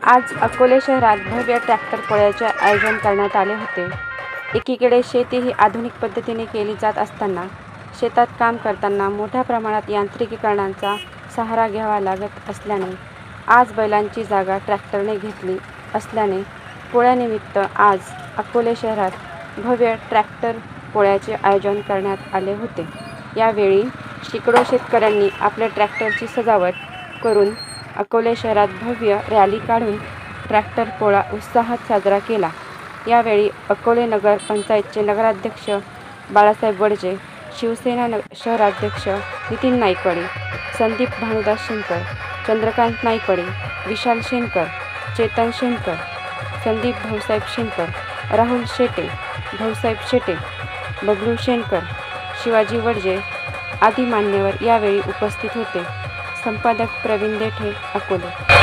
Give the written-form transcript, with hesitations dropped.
आज अकोले शहरात भव्य ट्रॅक्टर पोळ्याचे आयोजन करण्यात आले होते। एकीकडे शेती ही आधुनिक पद्धतीने केली जात असताना शेतात काम करताना मोठ्या प्रमाणात यांत्रिकीकरणाचा सहारा घ्यावा लागत असल्याने आज बैलांची जागा ट्रॅक्टरने घेतली असल्याने पोळ्यानिमित्त आज अकोले शहरात भव्य ट्रॅक्टर पोळ्याचे आयोजन करण्यात आले होते। यावेळी शेकडो शेतकऱ्यांनी आपल्या ट्रॅक्टरची सजावट करून अकोले शहरात भव्य रॅली काढून ट्रॅक्टर पोळा उत्साहात साजरा केला। यावेळी अकोले नगर पंचायतचे नगराध्यक्ष बाळासाहेब वडजे, शिवसेना शहराध्यक्ष नितीन नाईकवाडी, संदीप भानुदास शेनकर, चंद्रकांत नाईकवाडी, विशाल Schenker, Chetan Schenker, Sandeep Bhausaheb Schenker, Rahul Shete, Bhausaheb Shete, Bablu Schenker, Shivaji Wadje आदी मान्यवर यावेळी उपस्थित होते। संपादक प्रवीण देठे, अकोले।